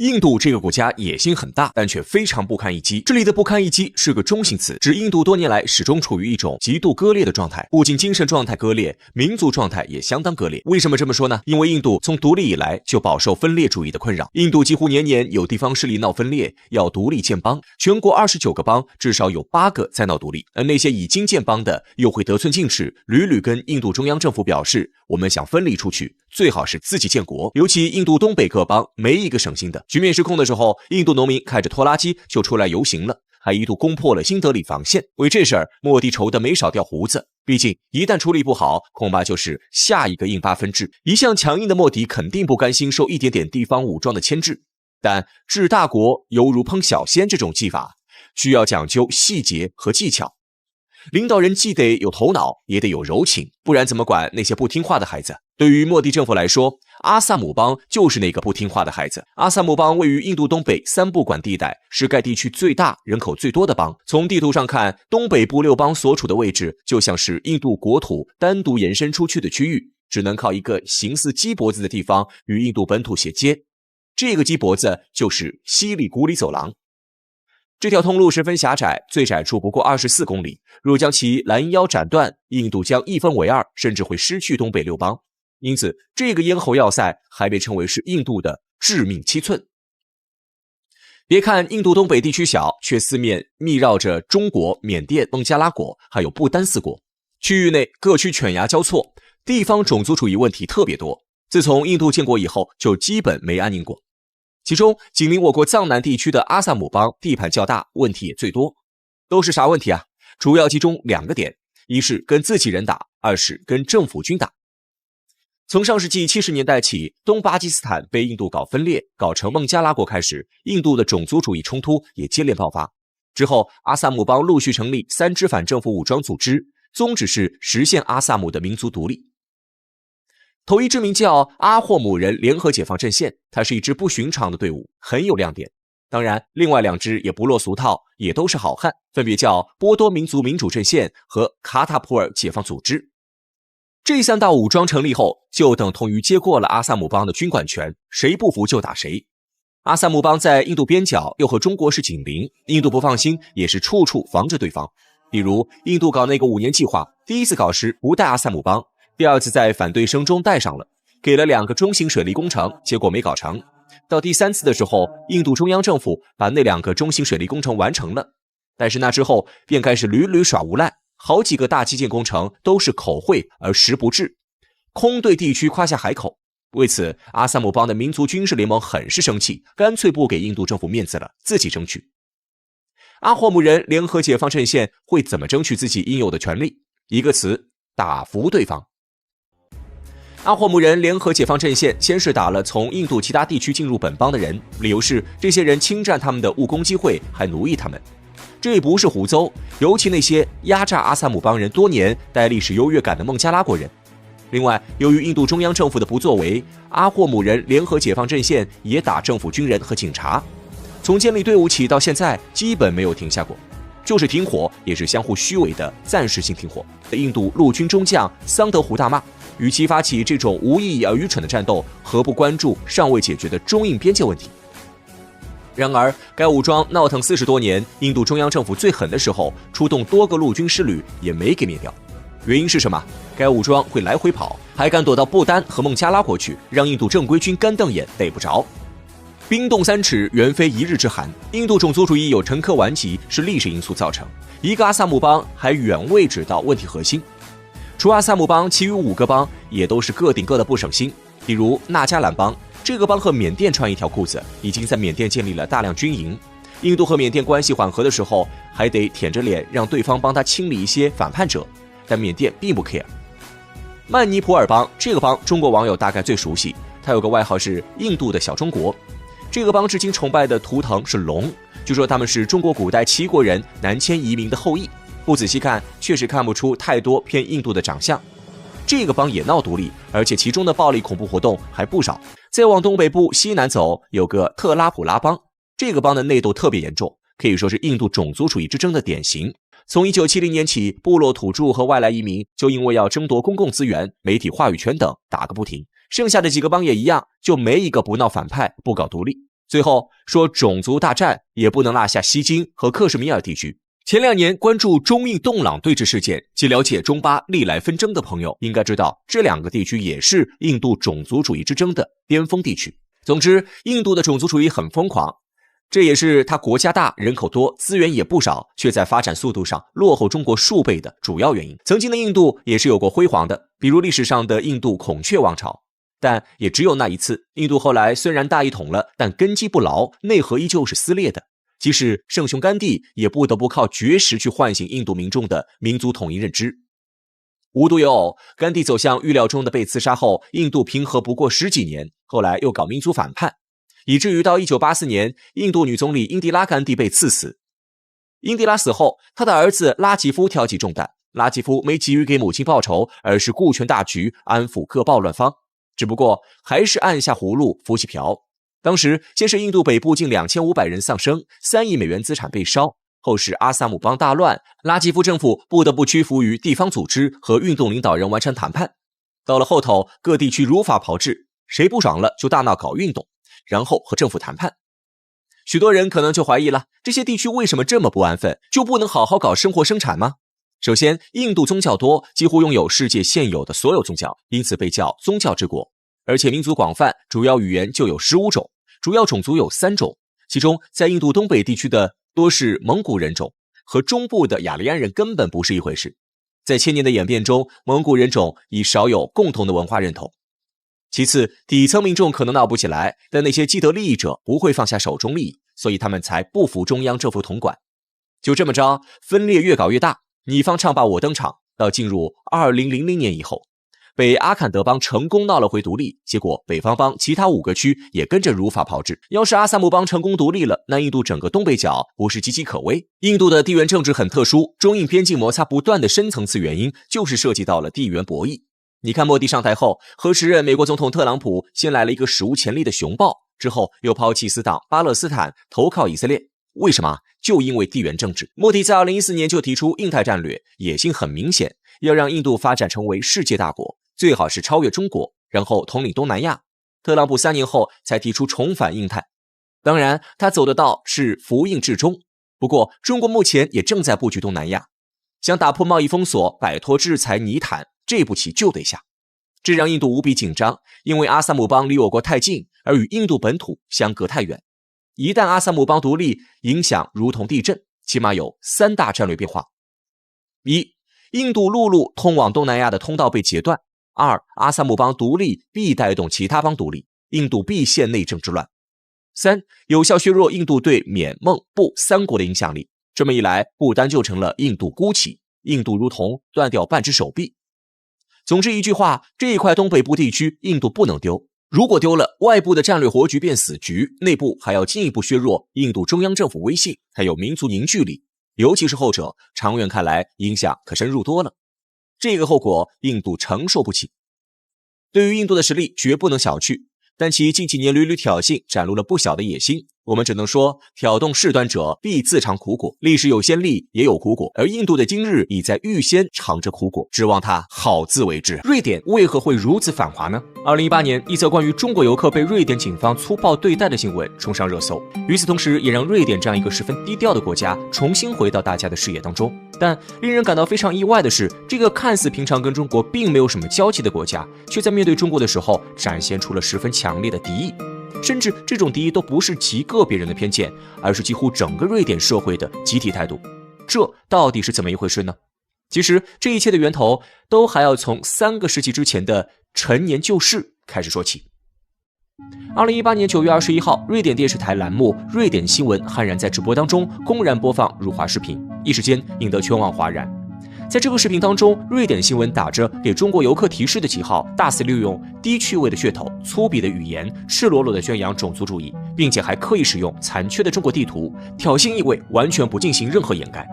印度这个国家野心很大，但却非常不堪一击。这里的不堪一击是个中性词，指印度多年来始终处于一种极度割裂的状态，不仅精神状态割裂，民族状态也相当割裂。为什么这么说呢？因为印度从独立以来就饱受分裂主义的困扰，印度几乎年年有地方势力闹分裂，要独立建邦，全国29个邦至少有8个在闹独立，而那些已经建邦的又会得寸进尺，屡屡跟印度中央政府表示，我们想分离出去，最好是自己建国。尤其印度东北各邦没一个省心的。局面失控的时候，印度农民开着拖拉机就出来游行了，还一度攻破了新德里防线。为这事儿，莫迪愁得没少掉胡子。毕竟一旦处理不好，恐怕就是下一个印巴分治。一向强硬的莫迪肯定不甘心受一点点地方武装的牵制，但治大国犹如烹小鲜这种技法，需要讲究细节和技巧。领导人既得有头脑，也得有柔情，不然怎么管那些不听话的孩子？对于莫迪政府来说，阿萨姆邦就是那个不听话的孩子。阿萨姆邦位于印度东北3不管地带，是该地区最大、人口最多的邦。从地图上看，东北部6邦所处的位置就像是印度国土单独延伸出去的区域，只能靠一个形似鸡脖子的地方与印度本土衔接。这个鸡脖子就是西里古里走廊。这条通路十分狭窄，最窄处不过24公里。若将其拦腰斩断，印度将一分为二，甚至会失去东北6邦。因此，这个咽喉要塞还被称为是印度的致命7寸。别看印度东北地区小，却四面密绕着中国、缅甸、孟加拉国，还有不丹4国。区域内各区犬牙交错，地方种族主义问题特别多。自从印度建国以后，就基本没安宁过。其中紧邻我国藏南地区的阿萨姆邦地盘较大，问题也最多。都是啥问题啊？主要集中2个点，一是跟自己人打，二是跟政府军打。从上世纪70年代起，东巴基斯坦被印度搞分裂，搞成孟加拉国开始，印度的种族主义冲突也接连爆发。之后，阿萨姆邦陆续成立3支反政府武装组织，宗旨是实现阿萨姆的民族独立。头一支名叫阿霍姆人联合解放阵线，它是一支不寻常的队伍，很有亮点。当然，另外2支也不落俗套，也都是好汉，分别叫波多民族民主阵线和卡塔普尔解放组织。这3大武装成立后，就等同于接过了阿萨姆邦的军管权，谁不服就打谁。阿萨姆邦在印度边角，又和中国是紧邻，印度不放心，也是处处防着对方。比如，印度搞那个5年计划，第一次搞时不带阿萨姆邦，第2次在反对声中带上了，给了2个中型水利工程，结果没搞成。到第3次的时候，印度中央政府把那2个中型水利工程完成了，但是那之后便开始屡屡耍无赖，好几个大基建工程都是口惠而实不至，空对地区夸下海口。为此，阿萨姆邦的民族军事联盟很是生气，干脆不给印度政府面子了，自己争取。阿霍姆人联合解放阵线会怎么争取自己应有的权利？一个词：打服对方。阿霍姆人联合解放阵线先是打了从印度其他地区进入本邦的人，理由是这些人侵占他们的务工机会，还奴役他们。这不是胡诌，尤其那些压榨阿萨姆邦人多年、带历史优越感的孟加拉国人。另外，由于印度中央政府的不作为，阿霍姆人联合解放阵线也打政府军人和警察。从建立队伍起到现在，基本没有停下过。就是停火，也是相互虚伪的暂时性停火。印度陆军中将桑德胡大骂，与其发起这种无意义而愚蠢的战斗，何不关注尚未解决的中印边界问题？然而，该武装闹腾40多年，印度中央政府最狠的时候，出动多个陆军师旅也没给灭掉。原因是什么？该武装会来回跑，还敢躲到不丹和孟加拉国去，让印度正规军干瞪眼逮不着。冰冻3尺，原非一日之寒。印度种族主义有沉疴顽疾是历史因素造成，一个阿萨姆邦还远未知到问题核心。除阿萨姆邦，其余5个邦也都是各顶各的不省心。比如纳加兰邦，这个邦和缅甸穿一条裤子，已经在缅甸建立了大量军营。印度和缅甸关系缓和的时候，还得舔着脸让对方帮他清理一些反叛者，但缅甸并不 care。曼尼普尔邦，这个邦中国网友大概最熟悉，它有个外号是印度的小中国。这个邦至今崇拜的图腾是龙，据说他们是中国古代齐国人南迁移民的后裔。不仔细看，确实看不出太多偏印度的长相。这个邦也闹独立，而且其中的暴力恐怖活动还不少。再往东北部西南走，有个特拉普拉邦，这个邦的内斗特别严重，可以说是印度种族主义之争的典型。从1970年起，部落土著和外来移民就因为要争夺公共资源、媒体话语权等打个不停。剩下的几个邦也一样，就没一个不闹反派、不搞独立。最后说种族大战也不能落下西京和克什米尔地区。前2年关注中印洞朗对峙事件及了解中巴历来纷争的朋友应该知道，这2个地区也是印度种族主义之争的巅峰地区。总之，印度的种族主义很疯狂，这也是它国家大、人口多、资源也不少，却在发展速度上落后中国数倍的主要原因。曾经的印度也是有过辉煌的，比如历史上的印度孔雀王朝，但也只有那一次。印度后来虽然大一统了，但根基不牢，内核依旧是撕裂的。即使圣雄甘地也不得不靠绝食去唤醒印度民众的民族统一认知。无独有偶，甘地走向预料中的被刺杀后，印度平和不过10几年，后来又搞民族反叛，以至于到1984年，印度女总理英迪拉甘地被刺死。英迪拉死后，他的儿子拉吉夫挑起重担，拉吉夫没急于给母亲报仇，而是顾全大局，安抚各暴乱方，只不过还是按下葫芦浮起瓢。当时先是印度北部近2500人丧生，3亿美元资产被烧，后是阿萨姆邦大乱，拉吉夫政府不得不屈服于地方组织和运动领导人完成谈判。到了后头，各地区如法炮制，谁不爽了就大闹搞运动，然后和政府谈判。许多人可能就怀疑了，这些地区为什么这么不安分，就不能好好搞生活生产吗？首先，印度宗教多，几乎拥有世界现有的所有宗教，因此被叫宗教之国。而且民族广泛，主要语言就有15种，主要种族有3种，其中在印度东北地区的多是蒙古人种，和中部的雅利安人根本不是一回事。在千年的演变中，蒙古人种已少有共同的文化认同。其次，底层民众可能闹不起来，但那些既得利益者不会放下手中利益，所以他们才不服中央政府统管。就这么着，分裂越搞越大，你方唱罢我登场，到进入2000年以后，北阿坎德邦成功闹了回独立，结果北方邦其他5个区也跟着如法炮制。要是阿萨姆邦成功独立了，那印度整个东北角不是岌岌可危。印度的地缘政治很特殊，中印边境摩擦不断的深层次原因就是涉及到了地缘博弈。你看莫迪上台后，和时任美国总统特朗普先来了一个史无前例的熊抱，之后又抛弃死党巴勒斯坦，投靠以色列。为什么？就因为地缘政治。莫迪在2014年就提出印太战略，野心很明显，要让印度发展成为世界大国，最好是超越中国，然后统领东南亚。特朗普3年后才提出重返印太。当然，他走的道是服印至终。不过，中国目前也正在布局东南亚，想打破贸易封锁，摆脱制裁泥潭，这步棋就得下。这让印度无比紧张，因为阿萨姆邦离我国太近，而与印度本土相隔太远。一旦阿萨姆邦独立，影响如同地震，起码有3大战略变化： 1. 印度陆路通往东南亚的通道被截断； 2. 阿萨姆邦独立必带动其他邦独立，印度必陷内政之乱； 3. 有效削弱印度对缅孟布3国的影响力。这么一来，不丹就成了印度孤旗，印度如同断掉半只手臂。总之一句话，这一块东北部地区印度不能丢，如果丢了，外部的战略活局变死局，内部还要进一步削弱印度中央政府威信，还有民族凝聚力，尤其是后者，长远看来影响可深入多了。这个后果印度承受不起。对于印度的实力绝不能小觑，但其近几年屡屡挑衅展露了不小的野心，我们只能说挑动事端者必自尝苦果，历史有先例也有苦果，而印度的今日已在预先尝着苦果，指望它好自为之。瑞典为何会如此反华呢？2018年，一则关于中国游客被瑞典警方粗暴对待的新闻冲上热搜，与此同时也让瑞典这样一个十分低调的国家重新回到大家的视野当中。但令人感到非常意外的是，这个看似平常跟中国并没有什么交集的国家，却在面对中国的时候展现出了十分强烈的敌意，甚至这种敌意都不是极个别人的偏见，而是几乎整个瑞典社会的集体态度。这到底是怎么一回事呢？其实这一切的源头都还要从3个世纪之前的陈年旧事开始说起。2018年9月21号，瑞典电视台栏目《瑞典新闻》悍然在直播当中公然播放辱华视频，一时间引得全网哗然。在这个视频当中，瑞典新闻打着给中国游客提示的旗号，大肆利用低趣味的噱头、粗鄙的语言，赤裸裸地宣扬种族主义，并且还刻意使用残缺的中国地图，挑衅意味完全不进行任何掩盖。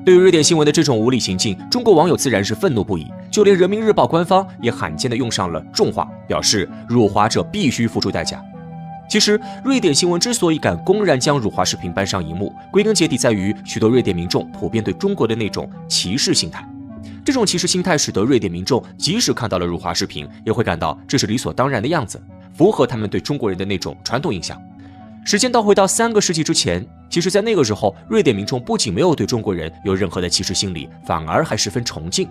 对于瑞典新闻的这种无理行径，中国网友自然是愤怒不已，就连人民日报官方也罕见地用上了重话，表示辱华者必须付出代价。其实，瑞典新闻之所以敢公然将辱华视频搬上荧幕，归根结底在于许多瑞典民众普遍对中国的那种歧视心态。这种歧视心态使得瑞典民众即使看到了辱华视频，也会感到这是理所当然的样子，符合他们对中国人的那种传统印象。时间倒回到3个世纪之前，其实在那个时候，瑞典民众不仅没有对中国人有任何的歧视心理，反而还十分崇敬。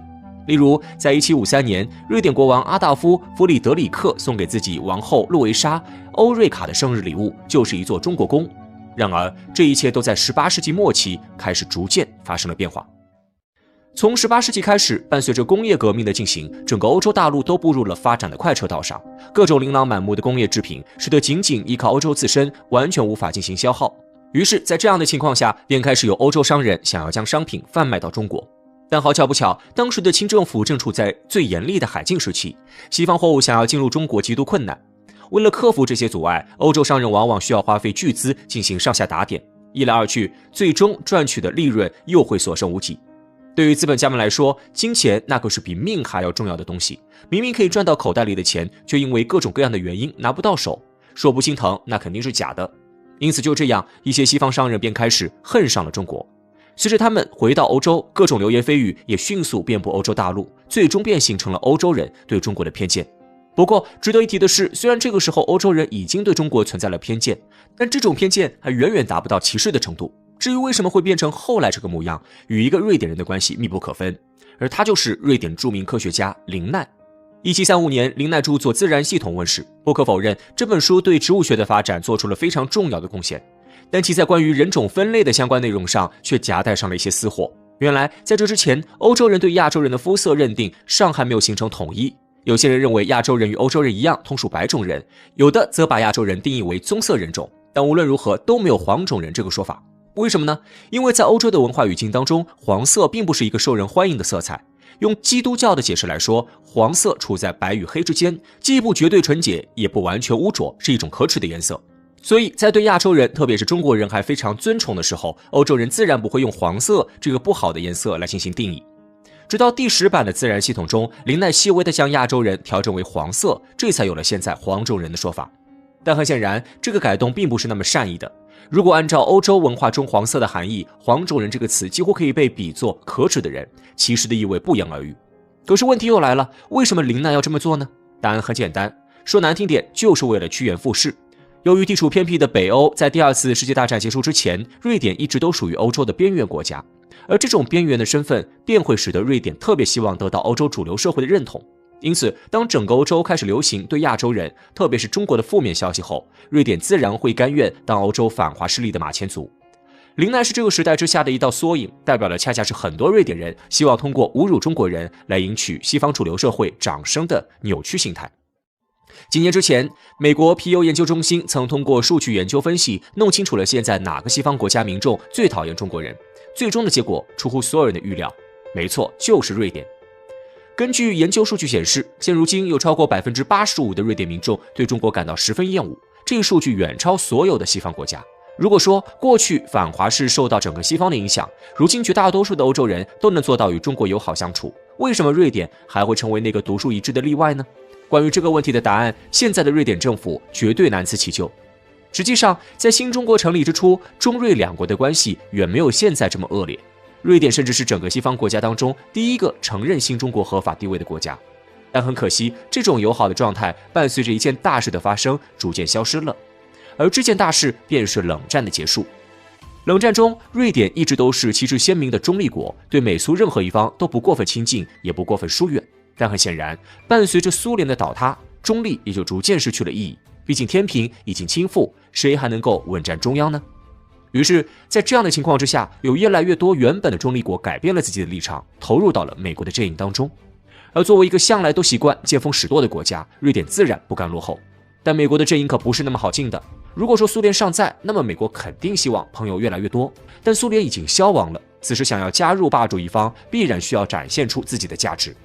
例如，在1753年，瑞典国王阿道夫·弗里德里克送给自己王后路维莎·欧瑞卡的生日礼物就是一座中国宫。然而，这一切都在18世纪末期开始逐渐发生了变化。从18世纪开始，伴随着工业革命的进行，整个欧洲大陆都步入了发展的快车道上，各种琳琅满目的工业制品使得仅仅依靠欧洲自身完全无法进行消耗。于是，在这样的情况下，便开始有欧洲商人想要将商品贩卖到中国。但好巧不巧，当时的清政府正处在最严厉的海禁时期，西方货物想要进入中国极度困难。为了克服这些阻碍，欧洲商人往往需要花费巨资进行上下打点，一来二去，最终赚取的利润又会所剩无几。对于资本家们来说，金钱那可是比命还要重要的东西，明明可以赚到口袋里的钱，却因为各种各样的原因拿不到手，说不心疼那肯定是假的。因此就这样，一些西方商人便开始恨上了中国。随着他们回到欧洲，各种流言蜚语也迅速遍布欧洲大陆，最终便形成了欧洲人对中国的偏见。不过值得一提的是，虽然这个时候欧洲人已经对中国存在了偏见，但这种偏见还远远达不到歧视的程度。至于为什么会变成后来这个模样，与一个瑞典人的关系密不可分，而他就是瑞典著名科学家林奈。1735年，林奈著作《自然系统》问世，不可否认，这本书对植物学的发展做出了非常重要的贡献。但其在关于人种分类的相关内容上却夹带上了一些私货。原来在这之前，欧洲人对亚洲人的肤色认定尚还没有形成统一。有些人认为亚洲人与欧洲人一样同属白种人，有的则把亚洲人定义为棕色人种，但无论如何都没有黄种人这个说法。为什么呢？因为在欧洲的文化语境当中，黄色并不是一个受人欢迎的色彩。用基督教的解释来说，黄色处在白与黑之间，既不绝对纯洁，也不完全污浊，是一种可耻的颜色。所以在对亚洲人，特别是中国人还非常尊崇的时候，欧洲人自然不会用黄色这个不好的颜色来进行定义。直到第10版的自然系统中，林奈细微地将亚洲人调整为黄色，这才有了现在黄种人的说法。但很显然，这个改动并不是那么善意的。如果按照欧洲文化中黄色的含义，黄种人这个词几乎可以被比作可耻的人，歧视的意味不言而喻。可是问题又来了，为什么林奈要这么做呢？答案很简单，说难听点，就是为了趋炎附势。由于地处偏僻的北欧，在第2次世界大战结束之前，瑞典一直都属于欧洲的边缘国家，而这种边缘的身份便会使得瑞典特别希望得到欧洲主流社会的认同。因此，当整个欧洲开始流行对亚洲人，特别是中国的负面消息后，瑞典自然会甘愿当欧洲反华势力的马前卒。林奈是这个时代之下的一道缩影，代表了恰恰是很多瑞典人希望通过侮辱中国人来赢取西方主流社会掌声的扭曲心态。几年之前，美国皮尤研究中心曾通过数据研究分析，弄清楚了现在哪个西方国家民众最讨厌中国人。最终的结果出乎所有人的预料，没错，就是瑞典。根据研究数据显示，现如今有超过85%的瑞典民众对中国感到十分厌恶，这一数据远超所有的西方国家。如果说过去反华是受到整个西方的影响，如今绝大多数的欧洲人都能做到与中国友好相处，为什么瑞典还会成为那个独树一帜的例外呢？关于这个问题的答案，现在的瑞典政府绝对难辞其咎。实际上，在新中国成立之初，中瑞两国的关系远没有现在这么恶劣。瑞典甚至是整个西方国家当中第一个承认新中国合法地位的国家。但很可惜，这种友好的状态伴随着一件大事的发生逐渐消失了，而这件大事便是冷战的结束。冷战中，瑞典一直都是旗帜鲜明的中立国，对美苏任何一方都不过分亲近，也不过分疏远。但很显然，伴随着苏联的倒塌，中立也就逐渐失去了意义。毕竟天平已经倾覆，谁还能够稳占中央呢？于是，在这样的情况之下，有越来越多原本的中立国改变了自己的立场，投入到了美国的阵营当中。而作为一个向来都习惯见风使舵的国家，瑞典自然不甘落后。但美国的阵营可不是那么好进的。如果说苏联尚在，那么美国肯定希望朋友越来越多。但苏联已经消亡了，此时想要加入霸主一方，必然需要展现出自己的价值。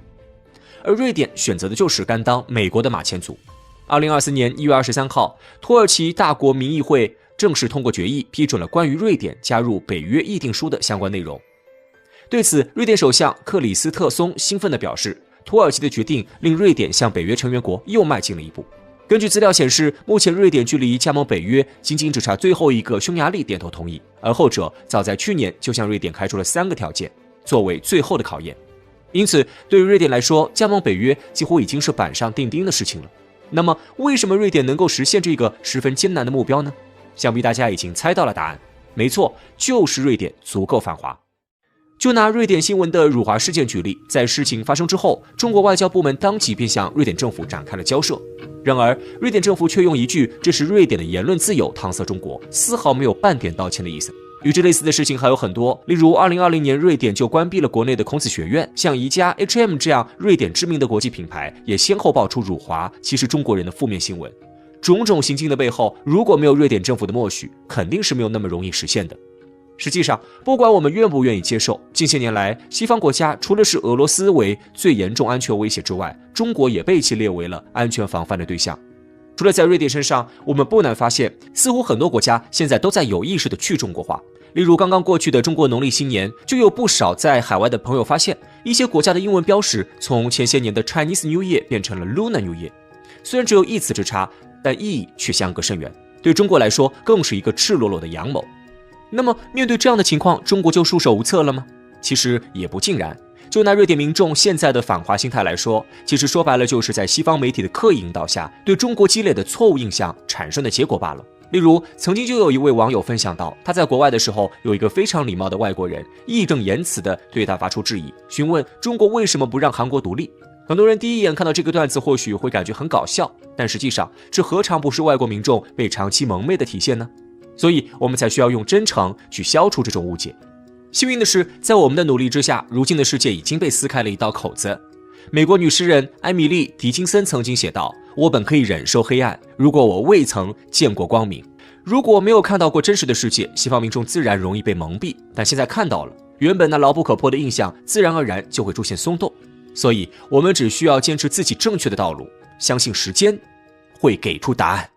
而瑞典选择的就是甘当美国的马前卒。2024年1月23号，土耳其大国民议会正式通过决议，批准了关于瑞典加入北约议定书的相关内容。对此，瑞典首相克里斯特松兴奋地表示，土耳其的决定令瑞典向北约成员国又迈进了一步。根据资料显示，目前瑞典距离加盟北约仅只差最后一个匈牙利点头同意，而后者早在去年就向瑞典开出了3个条件，作为最后的考验。因此，对于瑞典来说，加盟北约几乎已经是板上钉钉的事情了。那么，为什么瑞典能够实现这个十分艰难的目标呢？想必大家已经猜到了答案，没错，就是瑞典足够繁华。就拿瑞典新闻的辱华事件举例，在事情发生之后，中国外交部门当即便向瑞典政府展开了交涉。然而，瑞典政府却用一句“这是瑞典的言论自由”搪塞中国，丝毫没有半点道歉的意思。与之类似的事情还有很多，例如2020年瑞典就关闭了国内的孔子学院，像宜家、H&M 这样瑞典知名的国际品牌也先后爆出辱华、歧视中国人的负面新闻。种种行径的背后，如果没有瑞典政府的默许，肯定是没有那么容易实现的。实际上，不管我们愿不愿意接受，近些年来，西方国家除了视俄罗斯为最严重安全威胁之外，中国也被其列为了安全防范的对象。除了在瑞典身上，我们不难发现，似乎很多国家现在都在有意识地去中国化。例如刚刚过去的中国农历新年，就有不少在海外的朋友发现，一些国家的英文标识从前些年的 Chinese New Year 变成了 Lunar New Year。虽然只有一词之差，但意义却相隔甚远，对中国来说更是一个赤裸裸的阳谋。那么面对这样的情况，中国就束手无策了吗？其实也不尽然。就拿瑞典民众现在的反华心态来说，其实说白了就是在西方媒体的刻意引导下，对中国积累的错误印象产生的结果罢了。例如，曾经就有一位网友分享到，他在国外的时候，有一个非常礼貌的外国人，义正言辞地对他发出质疑，询问中国为什么不让韩国独立。很多人第一眼看到这个段子或许会感觉很搞笑，但实际上这何尝不是外国民众被长期蒙昧的体现呢？所以我们才需要用真诚去消除这种误解。幸运的是，在我们的努力之下，如今的世界已经被撕开了一道口子。美国女诗人艾米丽·狄金森曾经写道：“我本可以忍受黑暗，如果我未曾见过光明。”如果没有看到过真实的世界，西方民众自然容易被蒙蔽，但现在看到了，原本那牢不可破的印象自然而然就会出现松动。所以我们只需要坚持自己正确的道路，相信时间会给出答案。